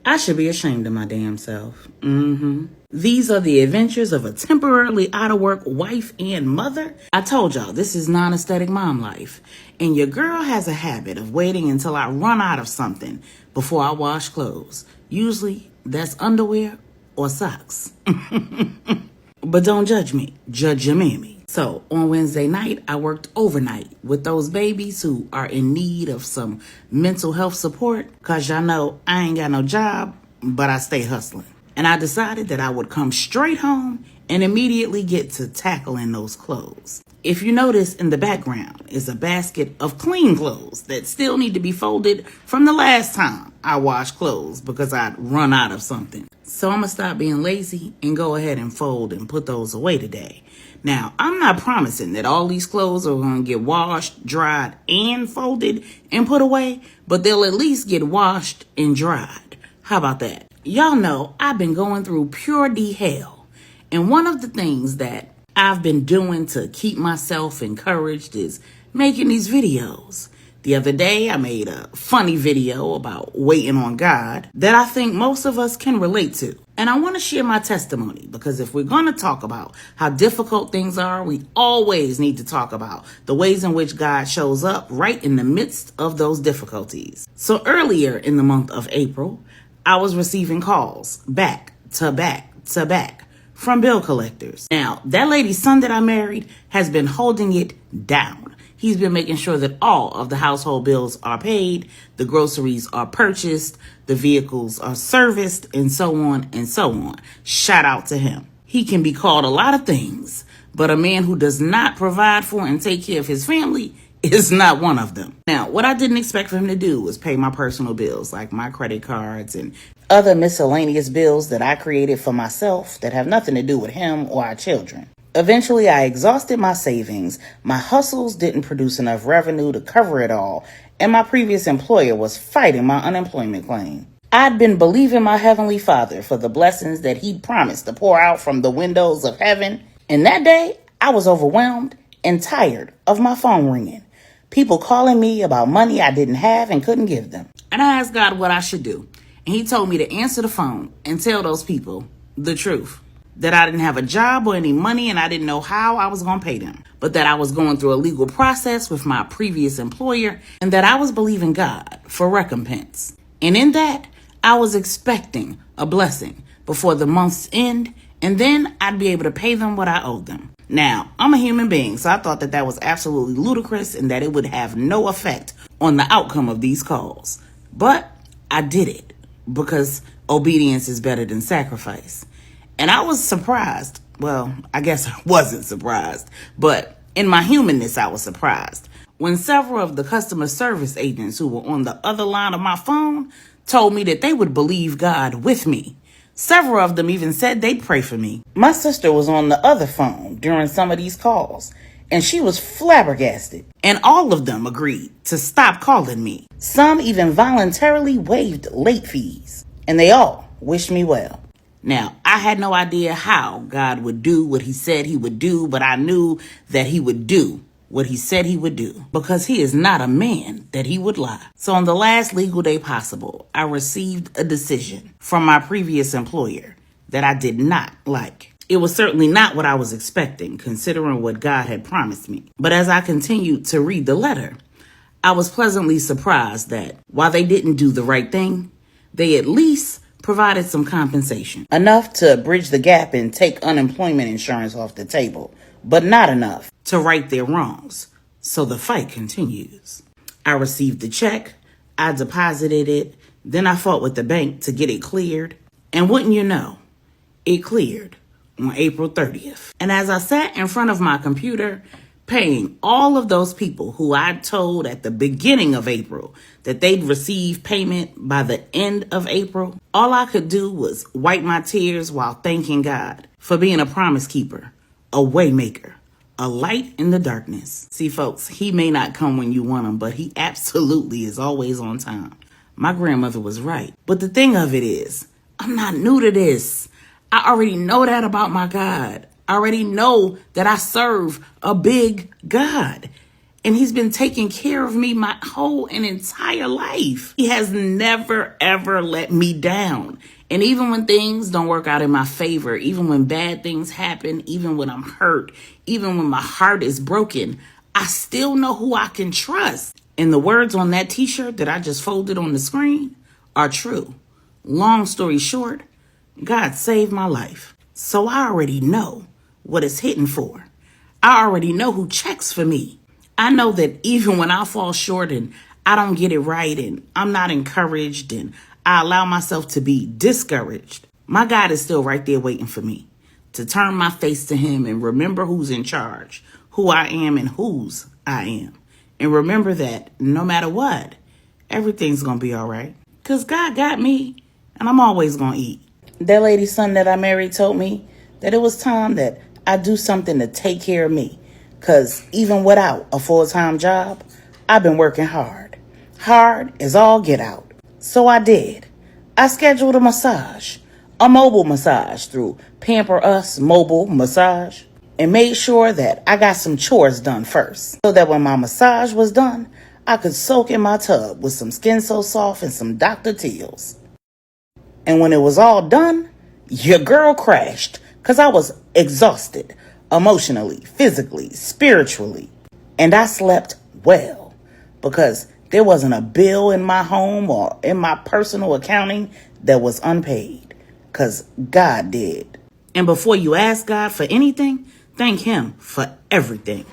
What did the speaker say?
I should be ashamed of my damn self. These are the adventures of a temporarily out of work wife and mother. I told y'all this is non-aesthetic mom life. And your girl has a habit of waiting until I run out of something before I wash clothes. Usually that's underwear or socks. But don't judge me. Judge your mammy. So on Wednesday night, I worked overnight with those babies who are in need of some mental health support. Cause y'all know I ain't got no job, but I stay hustling. And I decided that I would come straight home and immediately get to tackling those clothes. If you notice, in the background is a basket of clean clothes that still need to be folded from the last time I washed clothes because I'd run out of something. So I'm gonna stop being lazy and go ahead and fold and put those away today. Now, I'm not promising that all these clothes are gonna get washed, dried, and folded and put away, but they'll at least get washed and dried. How about that? Y'all know I've been going through pure D hell. And one of the things that I've been doing to keep myself encouraged is making these videos. The other day, I made a funny video about waiting on God that I think most of us can relate to. And I want to share my testimony because if we're going to talk about how difficult things are, we always need to talk about the ways in which God shows up right in the midst of those difficulties. So earlier in the month of April, I was receiving calls back to back to back from bill collectors. Now, that lady's son that I married has been holding it down. He's been making sure that all of the household bills are paid, the groceries are purchased, the vehicles are serviced, and so on and so on. Shout out to him. He can be called a lot of things, but a man who does not provide for and take care of his family is not one of them. Now, what I didn't expect for him to do was pay my personal bills, like my credit cards and other miscellaneous bills that I created for myself that have nothing to do with him or our children. Eventually, I exhausted my savings, my hustles didn't produce enough revenue to cover it all, and my previous employer was fighting my unemployment claim. I'd been believing my Heavenly Father for the blessings that He'd promised to pour out from the windows of heaven, and that day, I was overwhelmed and tired of my phone ringing. People calling me about money I didn't have and couldn't give them. And I asked God what I should do, and He told me to answer the phone and tell those people the truth. That I didn't have a job or any money and I didn't know how I was going to pay them. But that I was going through a legal process with my previous employer and that I was believing God for recompense. And in that, I was expecting a blessing before the month's end, and then I'd be able to pay them what I owed them. Now, I'm a human being, so I thought that that was absolutely ludicrous and that it would have no effect on the outcome of these calls. But I did it because obedience is better than sacrifice. And I was surprised. Well, I guess I wasn't surprised, but in my humanness, I was surprised when several of the customer service agents who were on the other line of my phone told me that they would believe God with me. Several of them even said they'd pray for me. My sister was on the other phone during some of these calls, and she was flabbergasted. And all of them agreed to stop calling me. Some even voluntarily waived late fees, and they all wished me well. Now, I had no idea how God would do what He said He would do, but I knew that He would do what He said He would do because He is not a man that He would lie. So on the last legal day possible, I received a decision from my previous employer that I did not like. It was certainly not what I was expecting, considering what God had promised me. But as I continued to read the letter, I was pleasantly surprised that while they didn't do the right thing, they at least provided some compensation. Enough to bridge the gap and take unemployment insurance off the table, but not enough to right their wrongs. So the fight continues. I received the check, I deposited it, then I fought with the bank to get it cleared. And wouldn't you know, it cleared on April 30th. And as I sat in front of my computer, paying all of those people who I told at the beginning of April that they'd receive payment by the end of April, all I could do was wipe my tears while thanking God for being a promise keeper, a way maker, a light in the darkness. See, folks, He may not come when you want Him, but He absolutely is always on time. My grandmother was right. But the thing of it is, I'm not new to this. I already know that about my God. I already know that I serve a big God. And he's been taking care of me my whole and entire life. He has never, ever let me down. And even when things don't work out in my favor, even when bad things happen, even when I'm hurt, even when my heart is broken, I still know who I can trust. And the words on that t-shirt that I just folded on the screen are true. Long story short, God saved my life. So I already know what it's hitting for. I already know who checks for me. I know that even when I fall short and I don't get it right and I'm not encouraged and I allow myself to be discouraged, my God is still right there waiting for me to turn my face to him and remember who's in charge, who I am and whose I am. And remember that no matter what, everything's going to be all right. Because God got me and I'm always going to eat. That lady's son that I married told me that it was time that I do something to take care of me. Because even without a full-time job, I've been working hard. Hard as all get out. So I did. I scheduled a massage, a mobile massage through Pamper Us Mobile Massage, and made sure that I got some chores done first. So that when my massage was done, I could soak in my tub with some Skin So Soft and some Dr. Teal's. And when it was all done, your girl crashed because I was exhausted emotionally, physically, spiritually. And I slept well because there wasn't a bill in my home or in my personal accounting that was unpaid because God did. And before you ask God for anything, thank him for everything.